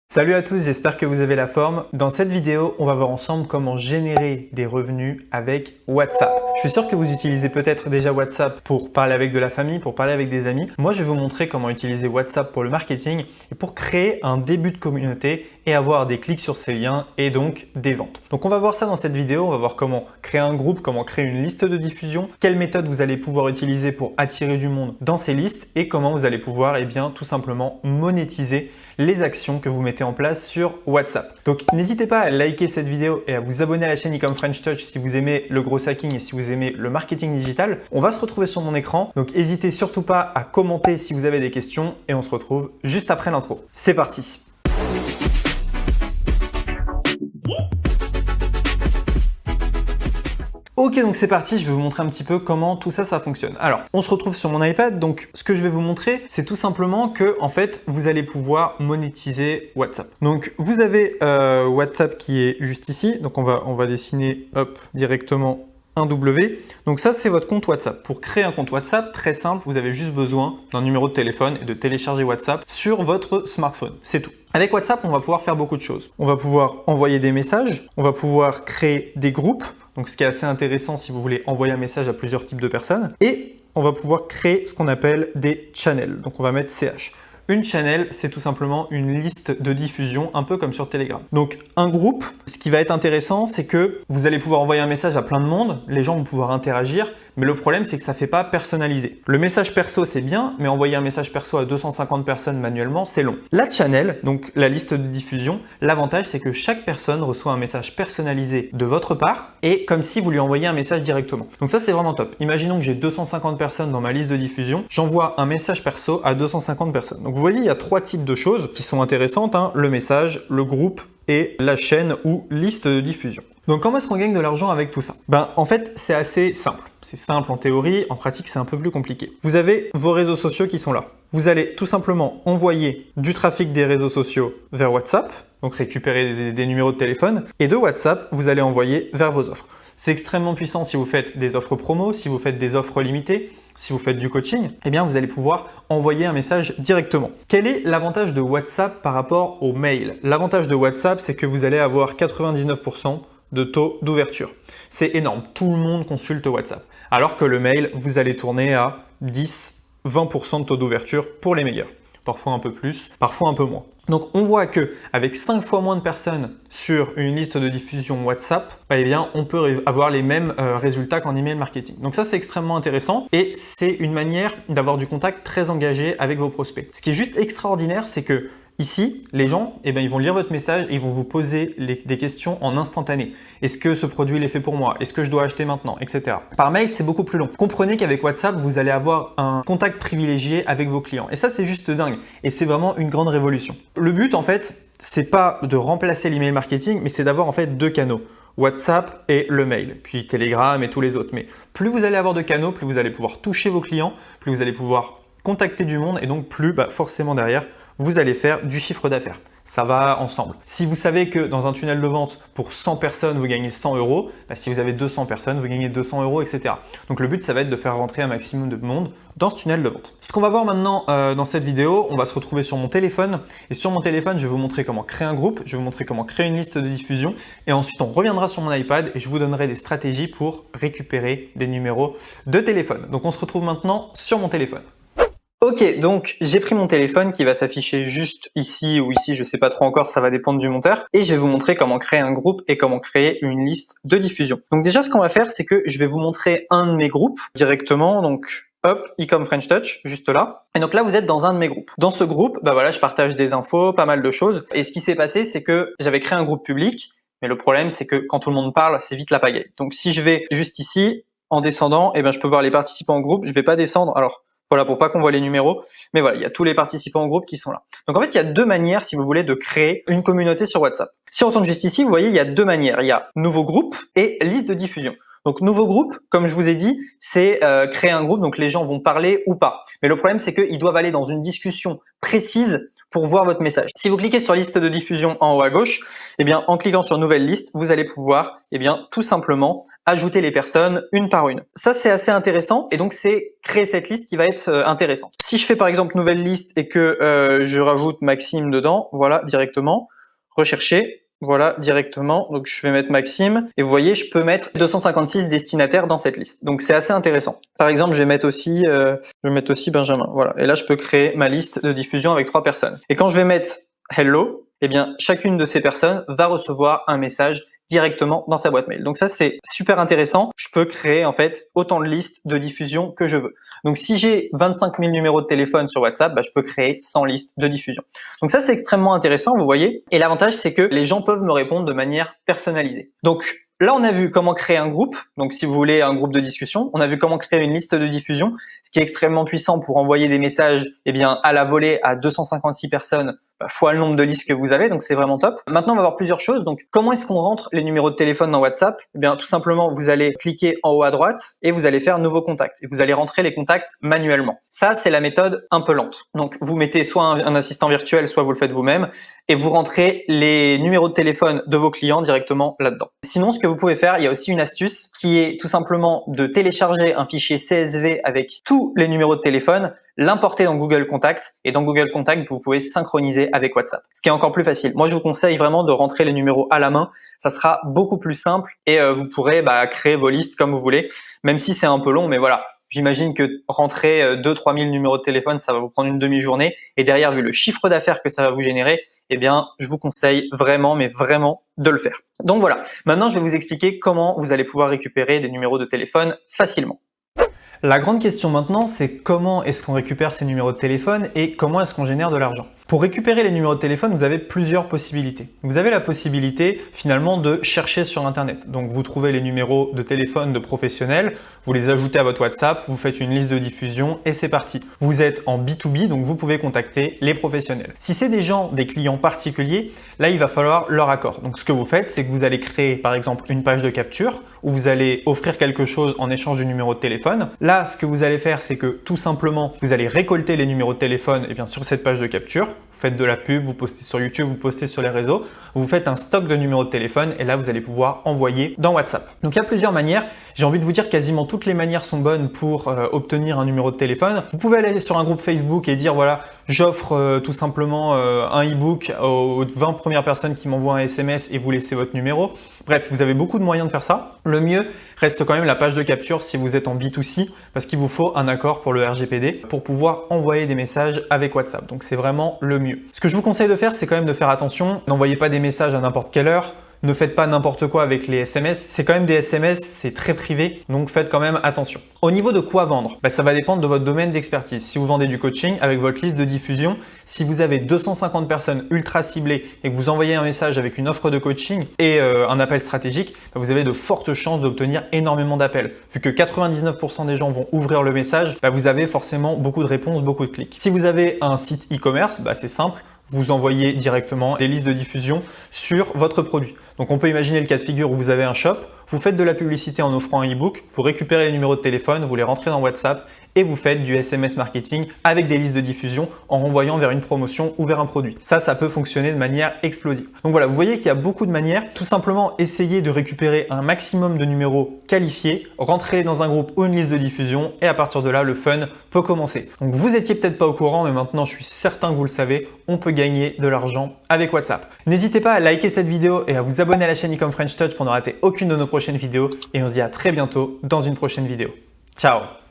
Salut à tous, j'espère que vous avez la forme. Dans cette vidéo, on va voir ensemble comment générer des revenus avec WhatsApp. Je suis sûr que vous utilisez peut-être déjà WhatsApp pour parler avec de la famille, pour parler avec des amis. Moi, je vais vous montrer comment utiliser WhatsApp pour le marketing et pour créer un début de communauté et avoir des clics sur ces liens et donc des ventes. Donc on va voir ça dans cette vidéo, on va voir comment créer un groupe, comment créer une liste de diffusion, quelles méthodes vous allez pouvoir utiliser pour attirer du monde dans ces listes et comment vous allez pouvoir tout simplement monétiser les actions que vous mettez en place sur WhatsApp. Donc n'hésitez pas à liker cette vidéo et à vous abonner à la chaîne Ecom French Touch si vous aimez le gros hacking et si vous aimez le marketing digital. On va se retrouver sur mon écran, donc n'hésitez surtout pas à commenter si vous avez des questions et on se retrouve juste après l'intro. C'est parti! Ok, donc c'est parti, je vais vous montrer un petit peu comment tout ça fonctionne. Alors, on se retrouve sur mon iPad, donc ce que je vais vous montrer, c'est tout simplement que, en fait, vous allez pouvoir monétiser WhatsApp. Donc, vous avez WhatsApp qui est juste ici, donc on va dessiner, hop, directement un W. Donc ça, c'est votre compte WhatsApp. Pour créer un compte WhatsApp, très simple, vous avez juste besoin d'un numéro de téléphone et de télécharger WhatsApp sur votre smartphone. C'est tout. Avec WhatsApp, on va pouvoir faire beaucoup de choses. On va pouvoir envoyer des messages, on va pouvoir créer des groupes, donc ce qui est assez intéressant si vous voulez envoyer un message à plusieurs types de personnes, et on va pouvoir créer ce qu'on appelle des channels. Donc on va mettre CH. Une channel, c'est tout simplement une liste de diffusion, un peu comme sur Telegram. Donc un groupe, ce qui va être intéressant, c'est que vous allez pouvoir envoyer un message à plein de monde, les gens vont pouvoir interagir, mais le problème, c'est que ça ne fait pas personnalisé. Le message perso, c'est bien, mais envoyer un message perso à 250 personnes manuellement, c'est long. La channel, donc la liste de diffusion, l'avantage, c'est que chaque personne reçoit un message personnalisé de votre part et comme si vous lui envoyiez un message directement. Donc ça, c'est vraiment top. Imaginons que j'ai 250 personnes dans ma liste de diffusion, j'envoie un message perso à 250 personnes. Donc vous voyez, il y a trois types de choses qui sont intéressantes, hein, le message, le groupe et la chaîne ou liste de diffusion. Donc comment est-ce qu'on gagne de l'argent avec tout ça? En fait, c'est assez simple. C'est simple en théorie, en pratique, c'est un peu plus compliqué. Vous avez vos réseaux sociaux qui sont là. Vous allez tout simplement envoyer du trafic des réseaux sociaux vers WhatsApp, donc récupérer des numéros de téléphone, et de WhatsApp, vous allez envoyer vers vos offres. C'est extrêmement puissant si vous faites des offres promo, si vous faites des offres limitées, si vous faites du coaching, eh bien vous allez pouvoir envoyer un message directement. Quel est l'avantage de WhatsApp par rapport au mail? L'avantage de WhatsApp, c'est que vous allez avoir 99% de taux d'ouverture. C'est énorme, tout le monde consulte WhatsApp. Alors que le mail, vous allez tourner à 10-20% de taux d'ouverture pour les meilleurs. Parfois un peu plus, parfois un peu moins. Donc on voit que avec 5 fois moins de personnes sur une liste de diffusion WhatsApp, eh bien on peut avoir les mêmes résultats qu'en email marketing. Donc ça c'est extrêmement intéressant et c'est une manière d'avoir du contact très engagé avec vos prospects. Ce qui est juste extraordinaire, c'est que ici, les gens, ils vont lire votre message et ils vont vous poser des questions en instantané. Est-ce que ce produit est fait pour moi? Est-ce que je dois acheter maintenant? Etc. Par mail, c'est beaucoup plus long. Comprenez qu'avec WhatsApp, vous allez avoir un contact privilégié avec vos clients. Et ça, c'est juste dingue. Et c'est vraiment une grande révolution. Le but, en fait, c'est pas de remplacer l'email marketing, mais c'est d'avoir en fait deux canaux. WhatsApp et le mail, puis Telegram et tous les autres. Mais plus vous allez avoir de canaux, plus vous allez pouvoir toucher vos clients, plus vous allez pouvoir contacter du monde et donc plus forcément derrière, vous allez faire du chiffre d'affaires. Ça va ensemble. Si vous savez que dans un tunnel de vente, pour 100 personnes, vous gagnez 100 euros, si vous avez 200 personnes, vous gagnez 200 euros, etc. Donc le but, ça va être de faire rentrer un maximum de monde dans ce tunnel de vente. Ce qu'on va voir maintenant dans cette vidéo, on va se retrouver sur mon téléphone. Et sur mon téléphone, je vais vous montrer comment créer un groupe, je vais vous montrer comment créer une liste de diffusion. Et ensuite, on reviendra sur mon iPad et je vous donnerai des stratégies pour récupérer des numéros de téléphone. Donc on se retrouve maintenant sur mon téléphone. Ok, donc j'ai pris mon téléphone qui va s'afficher juste ici ou ici, je sais pas trop encore, ça va dépendre du monteur. Et je vais vous montrer comment créer un groupe et comment créer une liste de diffusion. Donc déjà, ce qu'on va faire, c'est que je vais vous montrer un de mes groupes directement. Donc hop, Ecom French Touch, juste là. Et donc là, vous êtes dans un de mes groupes. Dans ce groupe, je partage des infos, pas mal de choses. Et ce qui s'est passé, c'est que j'avais créé un groupe public. Mais le problème, c'est que quand tout le monde parle, c'est vite la pagaille. Donc si je vais juste ici, en descendant, je peux voir les participants en groupe. Je vais pas descendre. Alors, voilà, pour pas qu'on voit les numéros. Mais voilà, il y a tous les participants au groupe qui sont là. Donc en fait, il y a deux manières, si vous voulez, de créer une communauté sur WhatsApp. Si on retourne juste ici, vous voyez, il y a deux manières. Il y a nouveau groupe et liste de diffusion. Donc nouveau groupe, comme je vous ai dit, c'est créer un groupe, donc les gens vont parler ou pas. Mais le problème, c'est qu'ils doivent aller dans une discussion précise pour voir votre message. Si vous cliquez sur liste de diffusion en haut à gauche, eh bien, en cliquant sur nouvelle liste, vous allez pouvoir, eh bien, tout simplement ajouter les personnes une par une. Ça, c'est assez intéressant et donc c'est créer cette liste qui va être intéressant. Si je fais par exemple nouvelle liste et que je rajoute Maxime dedans, voilà, directement, rechercher. Voilà, directement. Donc, je vais mettre Maxime. Et vous voyez, je peux mettre 256 destinataires dans cette liste. Donc, c'est assez intéressant. Par exemple, je vais mettre aussi Benjamin. Voilà. Et là, je peux créer ma liste de diffusion avec 3 personnes. Et quand je vais mettre Hello, eh bien, chacune de ces personnes va recevoir un message directement dans sa boîte mail. Donc ça, c'est super intéressant. Je peux créer en fait autant de listes de diffusion que je veux. Donc si j'ai 25 000 numéros de téléphone sur WhatsApp, je peux créer 100 listes de diffusion. Donc ça, c'est extrêmement intéressant, vous voyez. Et l'avantage, c'est que les gens peuvent me répondre de manière personnalisée. Donc là, on a vu comment créer un groupe. Donc si vous voulez un groupe de discussion, on a vu comment créer une liste de diffusion, ce qui est extrêmement puissant pour envoyer des messages à la volée à 256 personnes fois le nombre de listes que vous avez, donc c'est vraiment top. Maintenant, on va voir plusieurs choses. Donc, comment est-ce qu'on rentre les numéros de téléphone dans WhatsApp? Eh bien, tout simplement, vous allez cliquer en haut à droite et vous allez faire nouveaux contacts. Et vous allez rentrer les contacts manuellement. Ça, c'est la méthode un peu lente. Donc, vous mettez soit un assistant virtuel, soit vous le faites vous-même et vous rentrez les numéros de téléphone de vos clients directement là-dedans. Sinon, ce que vous pouvez faire, il y a aussi une astuce qui est tout simplement de télécharger un fichier CSV avec tous les numéros de téléphone, l'importer dans Google Contact et dans Google Contact, vous pouvez synchroniser avec WhatsApp. Ce qui est encore plus facile. Moi, je vous conseille vraiment de rentrer les numéros à la main. Ça sera beaucoup plus simple et vous pourrez créer vos listes comme vous voulez, même si c'est un peu long, mais voilà. J'imagine que rentrer 2-3 000 numéros de téléphone, ça va vous prendre une demi-journée. Et derrière, vu le chiffre d'affaires que ça va vous générer, eh bien, je vous conseille vraiment, mais vraiment de le faire. Donc voilà. Maintenant, je vais vous expliquer comment vous allez pouvoir récupérer des numéros de téléphone facilement. La grande question maintenant, c'est comment est-ce qu'on récupère ces numéros de téléphone et comment est-ce qu'on génère de l'argent. Pour récupérer les numéros de téléphone, vous avez plusieurs possibilités. Vous avez la possibilité finalement de chercher sur Internet. Donc vous trouvez les numéros de téléphone de professionnels, vous les ajoutez à votre WhatsApp, vous faites une liste de diffusion et c'est parti. Vous êtes en B2B, donc vous pouvez contacter les professionnels. Si c'est des clients particuliers, là il va falloir leur accord. Donc ce que vous faites, c'est que vous allez créer par exemple une page de capture où vous allez offrir quelque chose en échange du numéro de téléphone. Là, ce que vous allez faire, c'est que tout simplement, vous allez récolter les numéros de téléphone sur cette page de capture. Vous faites de la pub, vous postez sur YouTube, vous postez sur les réseaux, vous faites un stock de numéros de téléphone et là, vous allez pouvoir envoyer dans WhatsApp. Donc, il y a plusieurs manières. J'ai envie de vous dire quasiment toutes les manières sont bonnes pour obtenir un numéro de téléphone. Vous pouvez aller sur un groupe Facebook et dire voilà, j'offre tout simplement un e-book aux 20 premières personnes qui m'envoient un SMS et vous laissez votre numéro. Bref, vous avez beaucoup de moyens de faire ça. Le mieux reste quand même la page de capture si vous êtes en B2C parce qu'il vous faut un accord pour le RGPD pour pouvoir envoyer des messages avec WhatsApp. Donc, c'est vraiment le mieux. Ce que je vous conseille de faire, c'est quand même de faire attention. N'envoyez pas des messages à n'importe quelle heure. Ne faites pas n'importe quoi avec les SMS. C'est quand même des SMS, c'est très privé, donc faites quand même attention. Au niveau de quoi vendre, ça va dépendre de votre domaine d'expertise. Si vous vendez du coaching avec votre liste de diffusion, si vous avez 250 personnes ultra ciblées et que vous envoyez un message avec une offre de coaching et un appel stratégique, vous avez de fortes chances d'obtenir énormément d'appels. Vu que 99% des gens vont ouvrir le message, vous avez forcément beaucoup de réponses, beaucoup de clics. Si vous avez un site e-commerce, c'est simple. Vous envoyez directement des listes de diffusion sur votre produit. Donc on peut imaginer le cas de figure où vous avez un shop, vous faites de la publicité en offrant un e-book, vous récupérez les numéros de téléphone, vous les rentrez dans WhatsApp et vous faites du SMS marketing avec des listes de diffusion en renvoyant vers une promotion ou vers un produit. Ça peut fonctionner de manière explosive. Donc voilà, vous voyez qu'il y a beaucoup de manières. Tout simplement, essayez de récupérer un maximum de numéros qualifiés, rentrez dans un groupe ou une liste de diffusion et à partir de là, le fun peut commencer. Donc vous étiez peut-être pas au courant, mais maintenant je suis certain que vous le savez, on peut gagner de l'argent avec WhatsApp. N'hésitez pas à liker cette vidéo et à vous abonner à la chaîne Ecom French Touch pour ne rater aucune de nos prochaines vidéos et on se dit à très bientôt dans une prochaine vidéo. Ciao!